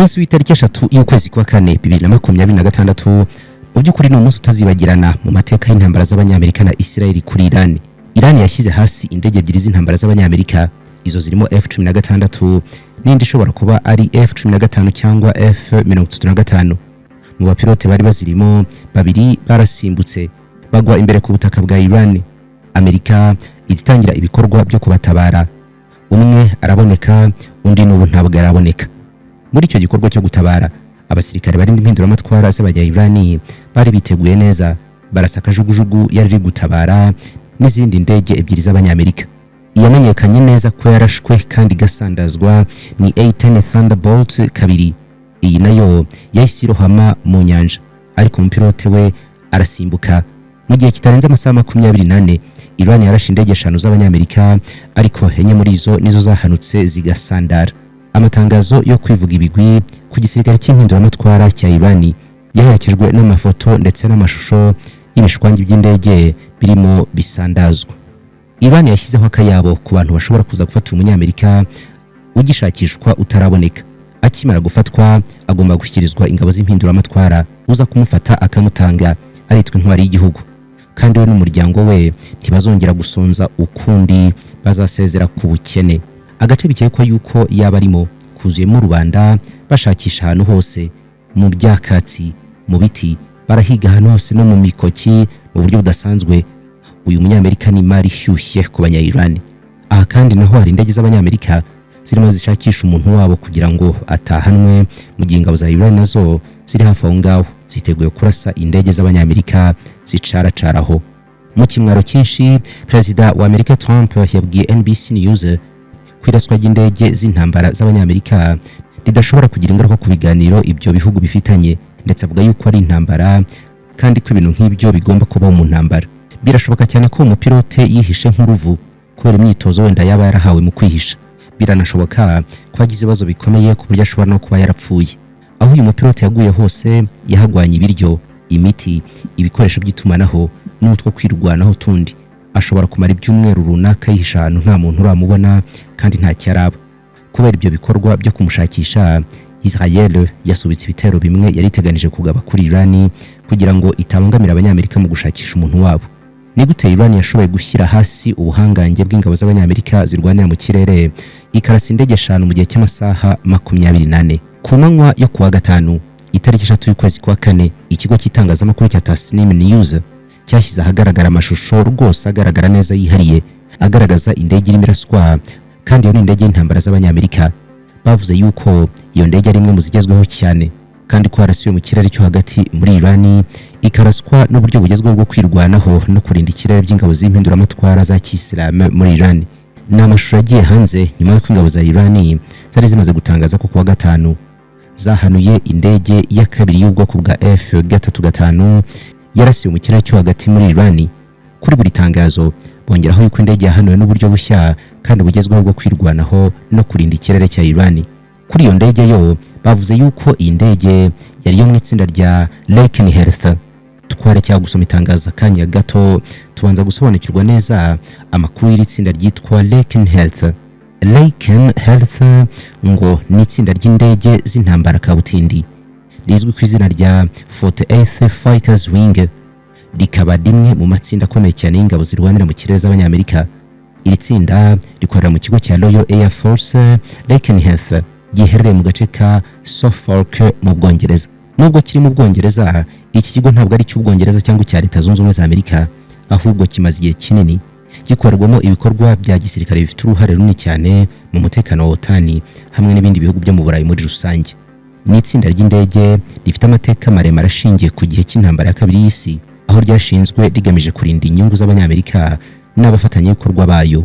munsi w'itariki 3 y'ukwezi kwa kane 2026 mu by'ukuri ni umunsi utazibagirana mu mateka y'intambara z'abanyamerika na Israel kuri Iran. Iran yashyize hasi indege ebyiri z'intambara z'abanyamerika, izo zirimo F-16 n'indi ishobora kuba ari F-15 cyangwa F-35. Mu bapilote bari bazirimo babiri barasimbutse bagwa imbere ku butaka bwa Iran. Amerika itangira ibikorwa byo kubatabara. Umwe araboneka, undi n'ubu ntabwo araboneka. Muri icyo gikorwa cyo gutabara, abasirikare bari impinduramatwara z'abanya Iran bari biteguye neza, barasaka jugujugu yari iri gutabara n'izindi ndege ebyiri z'abanyamerika. Yamenyekanye neza ko yarashwe kandi gasandazwa ni A-10 Thunderbolt 2. Iyi nayo yahise irohama mu nyanja, ariko umupilote we arasimbuka. Mu gihe kitarenze amasaha 24, Iran yarashe indege 5 z'abanyamerika, ariko enye muri izo nizo zahanutse zigasandara. Amatangazo yo kwivuga ibigwi ku gisirikare cy'impinduramatwara cya Iran yaherekejwe n'amafoto ndetse n'amashusho y'ibishwangi by'indege birimo bisandazwa. Iran yashyizeho akayabo ku bantu bashobora kuza gufata umunyamerika ugishakishwa utaraboneka. Akimara gufatwa agomba gushyikirizwa ingabo z'impinduramatwara, uza kumufata akamutanga aritwe intwari y'igihugu, kandi we n'umuryango we ntibazongera gusonza ukundi, bazasezera ku bukene. Agace bikekwa yuko yaba arimo kuzuyemo rubanda bashakisha ahantu hose, mu byakatsi, mu biti, barahiga ahantu hose no mu mikoki mu buryo budasanzwe. Uyu munyamerika ni mari shyushye ku banya Iran. Aha kandi naho hari indege z'abanyamerika zirimo zishakisha umuntu wabo kugira ngo atahanwe, mu gihe ingabo za Iran nazo ziri hafi aho ngaho ziteguye kurasa indege z'abanyamerika zicaracaraho. Mu kimwaro cyinshi, Perezida wa Amerika Trump yabwiye NBC News kwiraswa ry'indege z'intambara z'abanyamerika ridashobora kugira ingaruka ku biganiro ibyo bihugu bifitanye, ndetse avuga yuko ari intambara kandi ko ibintu nk'ibyo bigomba kubaho mu ntambara. Birashoboka cyane ko umupilote yihishe nk'uruvu kubera imyitozo wenda yaba yarahawe mu kwihisha. Biranashoboka ko agize ibibazo bikomeye ku buryo ashobora no kuba yarapfuye. Aho uyu mupilote yaguye hose yahagwanye ibiryo, imiti, ibikoresho by'itumanaho n'utwo kwirwanaho tundi. Ashobora kumara ibyumweru runaka yihisha ahantu nta muntu uramubona kandi nta cyaraba. Kubera ibyo bikorwa byo kumushakisha, Israel yasubitse ibitero bimwe yari iteganije kugaba kuri Iran kugira ngo itabangamira abanyamerika mu gushakisha umuntu wabo. Ni gute Iran yashoboye gushyira hasi ubuhangange bw'ingabo z'abanyamerika zirwanira mu kirere ikarasa indege 5 mu gihe cy'amasaha 24? Ku manywa yo kuwa gatanu itariki 3 y'ukwezi kwa kane, ikigo cy'itangazamakuru cya Tasnim News cyashyize ahagaragara amashusho rwose agaragara neza yihariye agaragaza indege irimo iraswa, kandi iyo ni indege y'intambara z'abanyamerika. Bavuze yuko iyo ndege ari imwe mu zigezweho cyane, kandi ko harasiwe mu kirere cyo hagati muri Iran ikaraswa n'uburyo bugezweho bwo kwirwanaho no kurinda ikirere by'ingabo z'impinduramatwara za Kisilamu muri Iran. Ni amashusho yagiye hanze nyuma y'uko ingabo za Iran zari zimaze gutangaza ko kuwa gatanu zahanuye indege ya kabiri y'ubwoko bwa F-35 yarasiwe mu kirere cyo hagati muri Iran. Kuri buri tangazo bongeraho yuko indege yahanuwe n'uburyo bushya kandi bugezweho bwo kwirwanaho no kurinda ikirere cya Iran. Kuri iyo ndege yo bavuze yuko iyi ndege yari yo mu itsinda rya Laken Health. Twarekeye gusoma itangazo kanya gato tubanza gusobanukirwa neza amakuru y'iri tsinda ryitwa Laken Health. Laken Health ngo ni itsinda ry'indege z'intambara kabutindi rizwi ku izina rya 48th Fighters Wing, rikaba rimwe mu matsinda akomeye cyane y'ingabo zirwanira mu kirere z'abanyamerika. Iri tsinda rikorera mu kigo cya Royal Air Force Laken Health giherereye mu gace ka Suffolk mu Bwongereza. Nubwo kiri mu Bwongereza, iki kigo ntabwo ari cy'Ubwongereza cyangwa cya Leta Zunze Ubumwe za Amerika, ahubwo kimaze igihe kinini gikorerwamo ibikorwa bya gisirikare bifite uruhare runini cyane mu mutekano wa OTAN hamwe n'ibindi bihugu byo mu Burayi muri rusange. Ni itsinda ry'indege rifite amateka maremare ashingiye ku gihe cy'intambara ya kabiri y'isi, aho ryashinzwe rigamije kurinda inyungu z'abanyamerika n'abafatanyabikorwa bayo.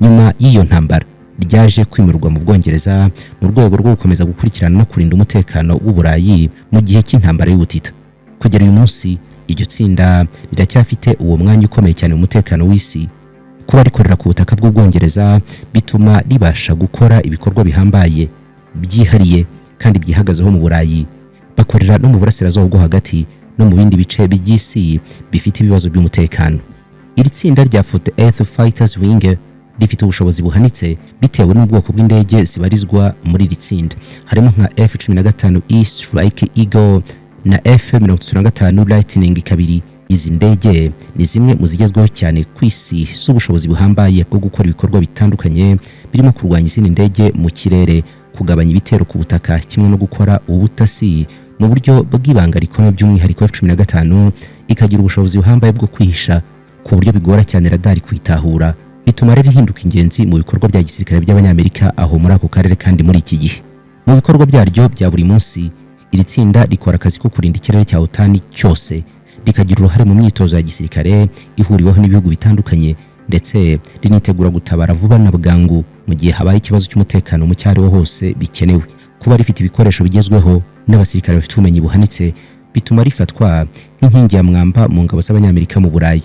Nyuma y'iyo ntambara ryaje kwimurirwa mu Bwongereza mu rwego rwo gukomeza gukurikirana no kurinda umutekano w'Uburayi mu gihe cy'intambara y'ubutita. Kugera uyu munsi iryo tsinda riracyafite uwo mwanya ukomeye cyane mu mutekano w'isi. Kuba rikorera ku butaka bw'Ubwongereza bituma ribasha gukora ibikorwa bihambaye, byihariye kandi byihagazeho mu Burayi. Bakorera no mu burasirazuba bwo hagati no mu bindi bice by'isi bifite ibibazo by'umutekano. Iri tsinda rya 48th Fighters Wing rifite ubushobozi buhanitse bitewe n'ubwoko bw'indege zibarizwa muri iri tsinda, harimo nka F-15E Strike Eagle na F-35 Lightning kabiri. Izi ndege ni zimwe mu zigezweho cyane ku isi z'ubushobozi buhambaye bwo gukora ibikorwa bitandukanye birimo kurwanya izindi ndege mu kirere, kugabanya ibitero ku butaka, kimwe no gukora ubutasi mu buryo bw'ibanga rikomeye. By'umwihariko F-15 ikagira ubushobozi buhambaye bwo kwihisha ku buryo bigora cyane radari kwitahura, bituma rero ihinduka ingenzi mu bikorwa bya gisirikare by'abanyamerika aho muri ako karere. Kandi muri iki gihe mu bikorwa byaryo bya buri munsi, iri tsinda rikora akazi ko kurinda ikirere cya OTAN cyose, rikagira uruhare mu myitozo ya gisirikare ihuriweho n'ibihugu bitandukanye, ndetse rinitegura gutabara vuba na bwangu mu gihe habaye ikibazo cy'umutekano mu cyariho hose bikenewe. Kuba rifite ibikoresho bigezweho n'abasirikare bafite ubumenyi buhanitse bituma rifatwa nk'inkingi ya mwamba mu ngabo z'abanyamerika mu Burayi.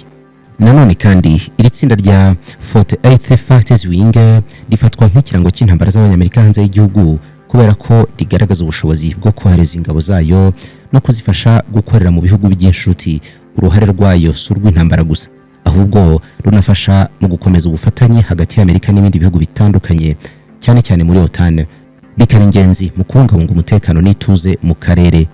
Nanone kandi iri tsinda rya 48th Fighters Wing rifatwa nk'ikirango cy'intambara z'abanyamerika hanze y'igihugu kubera ko rigaragaza ubushobozi bwo kohereza ingabo zayo no kuzifasha gukorera mu bihugu by'inshuti. Uruhare rwayo si urw'intambara gusa, ahubwo runafasha mu gukomeza ubufatanye hagati y'Amerika n'ibindi bihugu bitandukanye, cyane cyane muri OTAN, bikaba ingenzi mu kubungabunga umutekano n'ituze mu karere.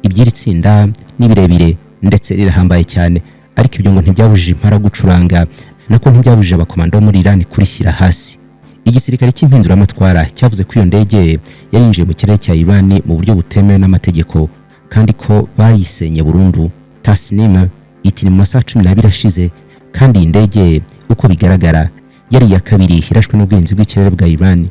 Iby'iri tsinda ni birebire ndetse rirahambaye cyane, ariko ibyo ngo ntibyabujije impara gucuranga, nako ntibyabujije abakomando bo muri Iran kurishyira hasi. Igisirikare cy'impinduramatwara cyavuze ko iyo ndege yarinjiye mu kirere cya Iran mu buryo butemewe n'amategeko kandi ko bayisenye burundu. Tasnim iti ni mu masaha 12 ashize, kandi iyi ndege uko bigaragara yari iya kabiri irashwe n'ubwirinzi bw'ikirere bwa Iran.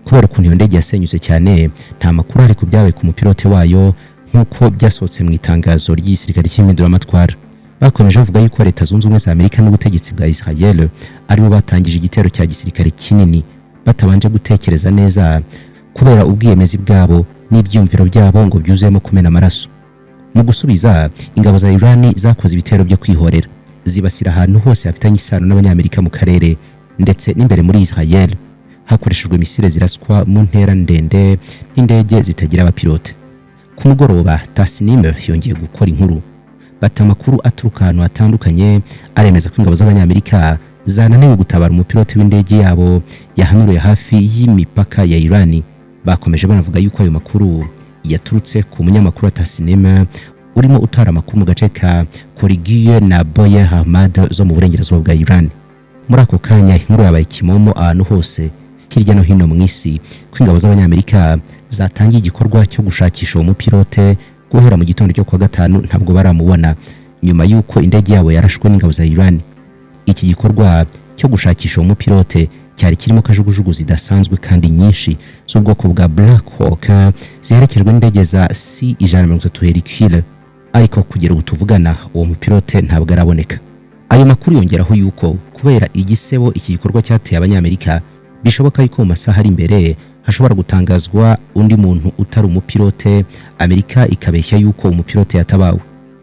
Kubera ukuntu iyo ndege yasenyutse cyane, nta makuru ari ku byabaye ku mupilote wayo nk'uko byasohotse mu itangazo ry'igisirikare cy'impinduramatwara. Bakomeje bavuga yuko Leta Zunze Ubumwe za Amerika n'ubutegetsi bwa Israel aribo batangije igitero cya gisirikare kinini batabanje gutekereza neza, kubera ubwiyemezi bwabo n'ibyumviro byabo ngo byuzuyemo kumena amaraso. Mu gusubiza, ingabo za Iran zakoze ibitero byo kwihorera, zibasira ahantu hose hafitanye isano n'abanyamerika mu karere ndetse n'imbere muri Israel, hakoreshejwe misile ziraswa mu ntera ndende n'indege zitagira abapilote. Ku mugoroba, Tasnim yongeye gukora inkuru, bata amakuru aturuka ahantu hatandukanye aremeza ko ingabo z'abanyamerika zananiwe gutabara umupilote w'indege yabo yahanuruye hafi y'imipaka ya Iran. Bakomeje banavuga yuko ayo makuru yaturutse ku munyamakuru wa Tasnim urimo utara amakuru mu gace ka Khorigiye na Boye Ahmad zo mu burengerazuba bwa Iran. Muri ako kanya inkuru yabaye kimomo ahantu hose hirya no hino mu isi ko ingabo z'abanyamerika zatangiye igikorwa cyo gushakisha uwo mupilote. Guhera mu gitondo cyo kwa gatanu ntabwo baramubona, nyuma yuko indege yabo yarashwe n'ingabo za Iran. Iki gikorwa cyo gushakisha uwo mupilote cyari kirimo kajugujugu zidasanzwe kandi nyinshi z'ubwoko bwa Black Hawk ziherekejwe n'indege za C-130 Hercule, ariko kugera ubu tuvugana uwo mupilote ntabwo araboneka. Ayo makuru yongeraho yuko kubera igisebo iki gikorwa cyateye abanyamerika, bishoboka yuko mu masaha ari imbere hashobora gutangazwa undi muntu utari umupilote, Amerika ikabeshya yuko umupilote yatabawe.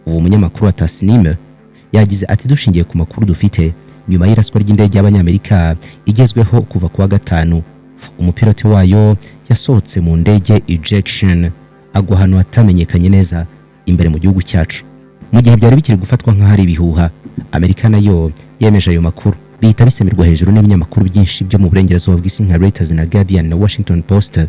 Uwo munyamakuru wa Tasnim yagize ati, dushingiye ku makuru dufite, nyuma y'iraswa ry'indege y'abanyamerika igezweho kuva kuwa gatanu, umupilote wayo yasohotse mu ndege ejection agwa ahantu hatamenyekanye neza imbere mu gihugu cyacu. Mu gihe byari bikiri gufatwa nk'ahari ibihuha, Amerika nayo yemeje ayo makuru, bihita bisemerwa hejuru n'ibinyamakuru byinshi byo mu burengerazuba bw'isi nka Reuters na Guardian na Washington Post.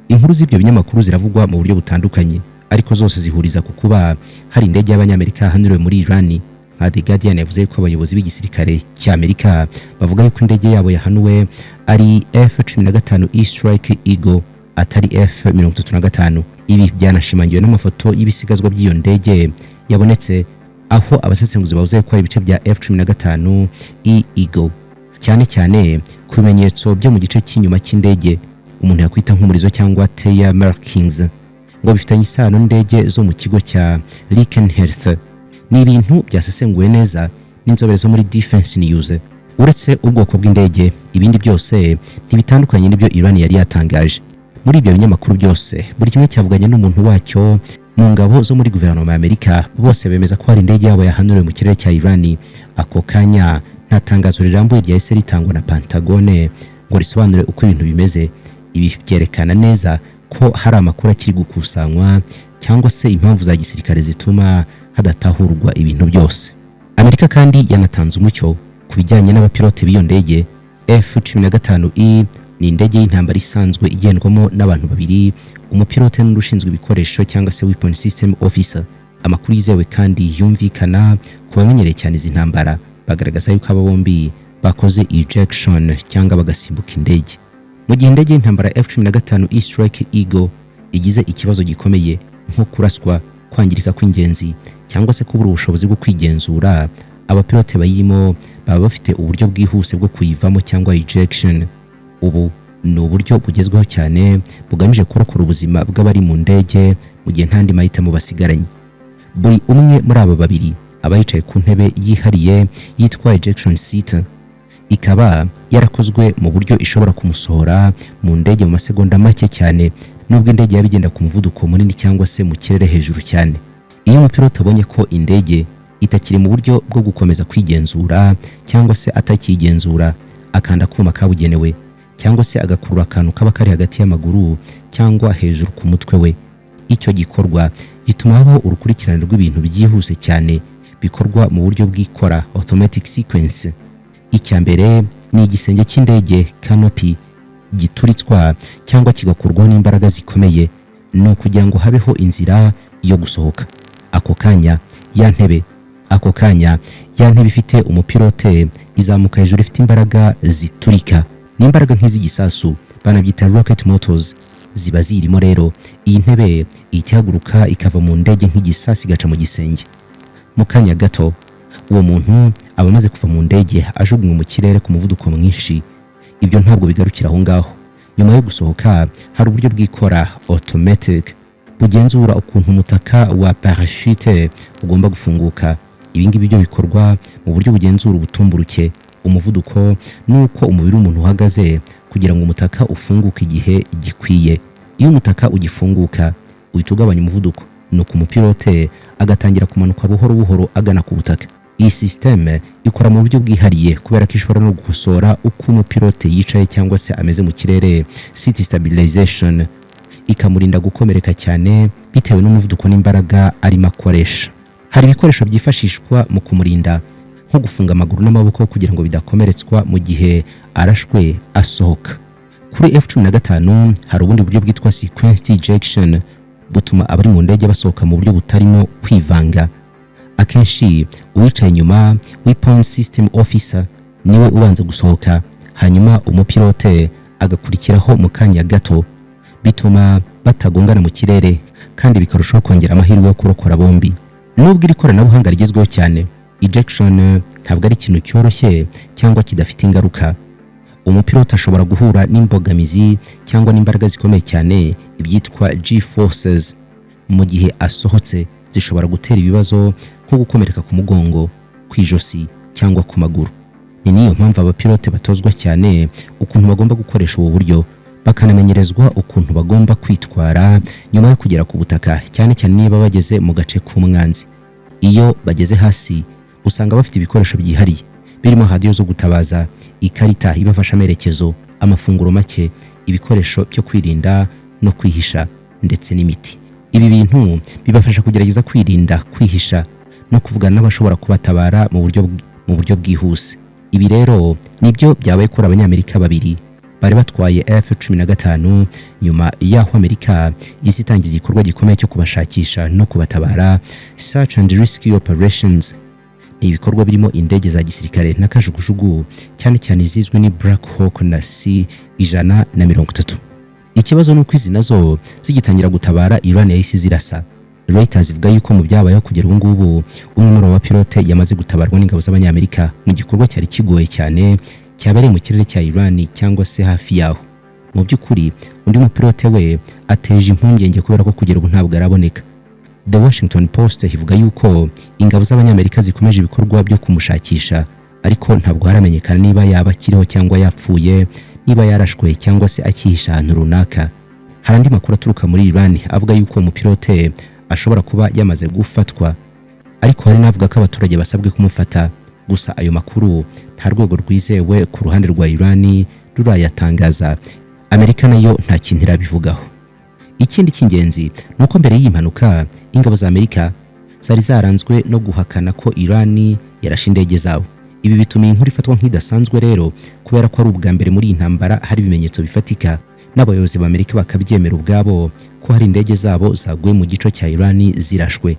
Inkuru z'ibyo binyamakuru ziravugwa mu buryo butandukanye, ariko zose zihuriza ku kuba hari indege y'abanyamerika hanuriwe muri Iran. Nka The Guardian yavuze ko abayobozi b'igisirikare cy'Amerika bavuga yuko indege yabo yahanuwe ari F-15E Strike Eagle atari F-35. Ibi byanashimangiwe n'amafoto y'ibisigazwa by'iyo ndege yabonetse, aho abasesenguzi bavuze ko ari ibice bya F-15E Eagle, cyane cyane ku bimenyetso byo mu gice cy'inyuma cy'indege umuntu yakwita nk'umurizo cyangwa tail markings, ngo bifitanye isano n'indege zo mu kigo cya Lincolnheath. Ni ibintu byasesenguwe neza n'inzobere zo muri Defense News. Uretse ubwoko bw'indege, ibindi byose ntibitandukanye n'ibyo Iran yari yatangaje. Muri ibyo binyamakuru byose, buri kimwe cyavuganye n'umuntu wacyo mu ngabo zo muri guverinoma ya Amerika. Bose bemeza ko hari indege yabo yahanuriwe mu kirere cya Iran. Ako kanya nta tangazo rirambuye ryahise ritangwa na Pentagone ngo risobanure uko ibintu bimeze. Ibi byerekana neza ko hari amakuru akiri gukusanywa cyangwa se impamvu za gisirikare zituma hadatahurwa ibintu byose. Amerika kandi yanatanze umucyo ku bijyanye n'abapilote b'iyo ndege, F-15E ni indege y'intambara isanzwe igendwamo n'abantu babiri, umupilote n'ushinzwe ibikoresho cyangwa se weapon system officer. Amakuru yizewe kandi yumvikana ku bamenyereye cyane izi ntambara bagaragaza yuko aba bombi bakoze ejection cyangwa bagasimbuka indege. Mu gihe indege y'intambara F-15E Strike Eagle igize ikibazo gikomeye nko kuraswa, kwangirika kw'ingenzi cyangwa se kubura ubushobozi bwo kwigenzura, abapilote bayirimo baba bafite uburyo bwihuse bwo kuyivamo cyangwa ejection. Ubu ni uburyo bugezweho cyane bugamije kurokora ubuzima bw'abari mu ndege mu gihe ntandi mahitamo basigaranye. Buri umwe muri aba babiri aba yicaye ku ntebe yihariye yitwa ejection seat, ikaba yarakozwe mu buryo ishobora kumusohora mu ndege mu masegonda make cyane, nubwo indege yabigenda ku muvuduko munini cyangwa se mu kirere hejuru cyane. Iyo umupilote abonye ko indege itakiri mu buryo bwo gukomeza kwigenzura cyangwa se atakigenzura, akanda kuma kabugenewe cyangwa se agakurura akantu kaba kari hagati y'amaguru cyangwa hejuru ku mutwe we. Icyo gikorwa gituma habaho urukurikirane rw'ibintu byihuse cyane bikorwa mu buryo bw'ikora automatic sequence. Icya mbere ni igisenge cy'indege canopy gituritswa cyangwa kigakurwaho n'imbaraga zikomeye, no kugira ngo habeho inzira yo gusohoka. Ako kanya ya ntebe ifite umupilote izamuka hejuru, ifite imbaraga ziturika n'imbaraga nk'iz'igisasu, banabyita rocket motors, ziba zirimo. Rero iyi ntebe itihaguruka ikava mu ndege nk'igisasi igaca mu gisenge. Mu kanya gato uwo muntu aba amaze kuva mu ndege ajugunywe mu kirere ku muvuduko mwinshi. Ibyo ntabwo bigarukira aho ngaho. Nyuma yo gusohoka hari uburyo bw'ikora automatic bugenzura ukuntu umutaka wa parachute ugomba gufunguka. Ibi ngibi byo bikorwa mu buryo bugenzura ubutumburuke, umuvuduko n'uko umubiri w'umuntu uhagaze kugira ngo umutaka ufunguke igihe gikwiye. Iyo umutaka ugifunguka uhita ugabanya umuvuduko, nuko umupilote agatangira kumanuka buhoro buhoro agana ku butaka. Iyi systeme ikora mu buryo bwihariye kubera ko ishobora no gukosora uko umupilote yicaye cyangwa se ameze mu kirere, seat stabilization, ikamurinda gukomereka cyane bitewe n'umuvuduko n'imbaraga arimo akoresha. Hari ibikoresho byifashishwa mu kumurinda nko gufunga amaguru n'amaboko kugira ngo bidakomeretswa mu gihe arashwe asohoka. Kuri F-15 hari ubundi buryo bwitwa sequence ejection butuma abari mu ndege basohoka mu buryo butarimo kwivanga. Akenshi uwicaye inyuma, weapon system officer, niwe ubanza gusohoka, hanyuma umupilote agakurikiraho mu kanya gato. Bituma batagongana mu kirere kandi bikarushaho kongera amahirwe yo kurokora bombi. Nubwo iri koranabuhanga rigezweho cyane, ejection ntabwo ari ikintu cyoroshye cyangwa kidafite ingaruka. Umupilote ashobora guhura n'imbogamizi cyangwa n'imbaraga zikomeye cyane, ibyitwa G-forces. Mu gihe asohotse zishobora gutera ibibazo nko gukomereka ku mugongo, ku ijosi cyangwa ku maguru. Ni niyo mpamvu abapilote batozwa cyane ukuntu bagomba gukoresha ubu buryo, bakanamenyerezwa ukuntu bagomba kwitwara nyuma yo kugera ku butaka, cyane cyane niba bageze mu gace k'umwanzi. Iyo bageze hasi usanga bafite ibikoresho byihariye birimo radiyo zo gutabaza, ikarita ibafasha amerekezo, amafunguro make, ibikoresho byo kwirinda no kwihisha ndetse n'imiti. Ibi bintu bibafasha kugerageza kwirinda, kwihisha no kuvugana n'abashobora kubatabara mu buryo bwihuse. Ibi rero nibyo byabaye kuri Abanyamerika babiri bari batwaye F-15 nyuma y'aho Amerika yise itangiza igikorwa gikomeye cyo kubashakisha no kubatabara, search and rescue operations. Ni ibikorwa birimo indege za gisirikare n'akajugujugu, cyane cyane zizwi ni Black Hawk na C-130. Ikibazo nuko izi nazo zigitangira gutabara Iran yahise zirasa. Reuters ivuga yuko mu byabayeho kugera ubu ngubu umwe muri aba pilote yamaze gutabarwa n'ingabo z'Abanyamerika mu gikorwa cyari kigoye cyane cyabereye mu kirere cya Iran cyangwa se hafi yaho. Mu by'ukuri undi mupilote we ateje impungenge kubera ko kugera ubu ntabwo araboneka. The Washington Post ivuga yuko ingabo z'Abanyamerika zikomeje ibikorwa byo kumushakisha, ariko ntabwo haramenyekana niba yaba akiriho cyangwa yapfuye, niba yarashwe cyangwa se akihisha ahantu runaka. Hari andi makuru aturuka muri Iran avuga yuko umupilote ashobora kuba yamaze gufatwa, ariko hari n'avuga ko abaturage basabwe kumufata. Gusa ayo makuru nta rwego rwizewe ku ruhande rwa Iran rurayatangaza. Amerika nayo nta kintu irabivugaho. Ikindi cy'ingenzi nuko mbere y'impanuka ingabo za Amerika zari zaranzwe no guhakana ko Iran yarashe indege zabo. Ibi bituma iyi nkuru ifatwa nk'idasanzwe rero kubera ko ari ubwa mbere muri iyi ntambara hari ibimenyetso bifatika n'abayobozi b'Amerika bakabyemera ubwabo ko hari indege zabo zaguye mu gico cya Iran zirashwe.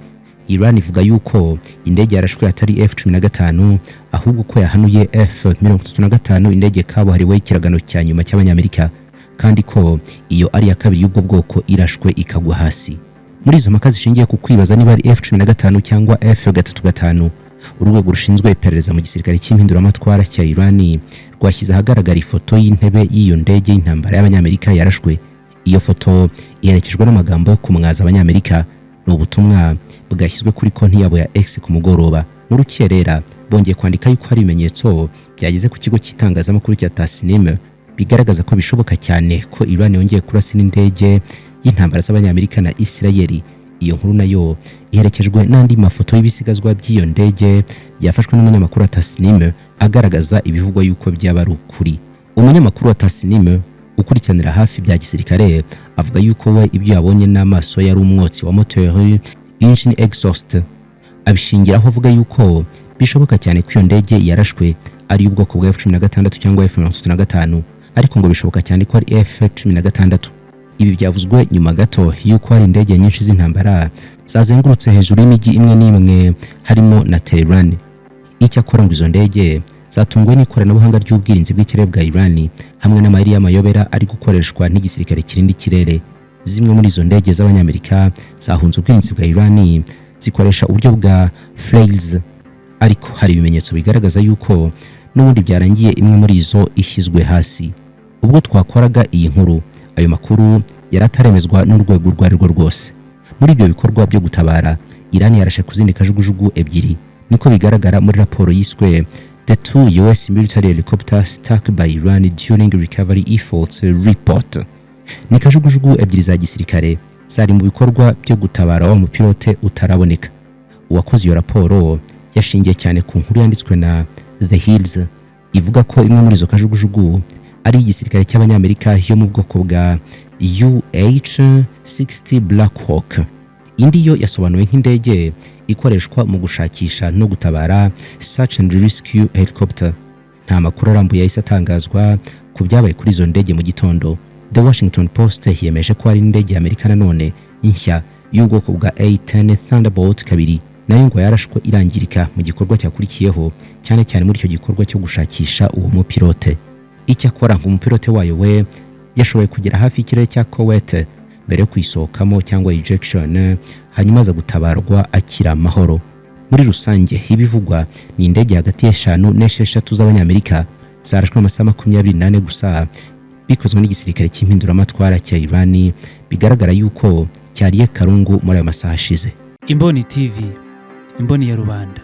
Iran ivuga yuko indege yarashwe atari F-15 ahubwo ko yahanuye F-35 indege kabuhariwe y'ikiragano cya nyuma cy'Abanyamerika, kandi ko iyo ari ya kabiri y'ubwo bwoko irashwe ikagwa hasi. Muri izo mpaka zishingiye ku kwibaza niba ari F-15 cyangwa F-35, urwego rushinzwe iperereza mu gisirikare cy'impinduramatwara cya Iran rwashyize ahagaragara ifoto y'intebe y'iyo ndege y'intambara y'Abanyamerika yarashwe. Iyo foto iherekejwe n'amagambo yo kumwaza Abanyamerika. Ni ubutumwa bwashyizwe kuri konti yabo ya X ku mugoroba. Mu rukerera bongeye kwandika yuko hari ibimenyetso byageze ku kigo cy'itangazamakuru cya Tasnim bigaragaza ko bishoboka cyane ko Iran yongeye kurasa n'indege y'intambara z'Abanyamerika na Isirayeli. Iyo nkuru nayo iherekejwe n'andi mafoto y'ibisigazwa by'iyo ndege yafashwe n'umunyamakuru wa Tasnim agaragaza ibivugwa yuko byaba ari ukuri. Umunyamakuru wa Tasnim ukurikiranira hafi bya gisirikare avuga yuko we ibyo yabonye n'amaso yari umwotsi wa moteur engine exhaust. Abishingiraho avuga yuko bishoboka cyane ko iyo ndege yarashwe ari ubwoko bwa F-16 cyangwa F-35, ariko ngo bishoboka cyane ko ari F-16. Ibi byavuzwe nyuma gato yuko hari indege nyinshi z'intambara zazengurutse hejuru y'imijyi imwe n'imwe harimo na Tehran. Icyakora ngo izo ndege zatunguwe n'ikoranabuhanga ry'ubwirinzi bw'ikirere bwa Iran hamwe n'amayeri y'amayobera ari gukoreshwa n'igisirikare kirinda ikirere. Zimwe muri izo ndege z'Abanyamerika zahunze ubwirinzi bwa Iran zikoresha uburyo bwa flails, ariko hari ibimenyetso bigaragaza yuko n'ubundi byarangiye imwe muri izo ishyizwe hasi. Ubwo twakoraga iyi nkuru, ayo makuru yarataremezwa n'urwego rwo arirwo rwose. Muri ibyo bikorwa byo gutabara, Iran yarashe kuzindi kajugujugu ebyiri, niko bigaragara muri raporo yiswe The two US military helicopters struck by Iran during recovery efforts report. Ni kajugujugu ebyiri za gisirikare zari mu bikorwa byo gutabara wa mupilote utaraboneka. Uwakoze iyo raporo yashingiye cyane ku nkuru yanditswe na The Hills ivuga ko imwe muri izo kajugujugu ari igisirikare cy'Abanyamerika yo mu bwoko bwa UH-60 Black Hawk. Indi yo yasobanuwe nk'indege ikoreshwa mu gushakisha no gutabara search and rescue helicopter. Nta makuru arambuye yahise atangazwa ku byabaye kuri izo ndege mu gitondo. The Washington Post yemeje ko hari indege y'Amerika nanone nshya y'ubwoko bwa A-10 Thunderbolt 2 nayo ngo yarashwe irangirika mu gikorwa cyakurikiyeho, cyane cyane muri icyo gikorwa cyo gushakisha uwo mupilote. Icyakora ngo umupilote wayo we yashoboye kugera hafi y'ikirere cya Kuwait mbere yo kwisohokamo cyangwa ejection, hanyuma aza gutabarwa akira amahoro. Muri rusange ibivugwa ni indege hagati ya 5 n'esheshatu z'Abanyamerika zarashwe amasaha 24 gusa, bikozwe n'igisirikare cy'impinduramatwara cya Iran. Bigaragara yuko cyariye karungu muri ayo masaha ashize. Imboni TV, imboni ya rubanda.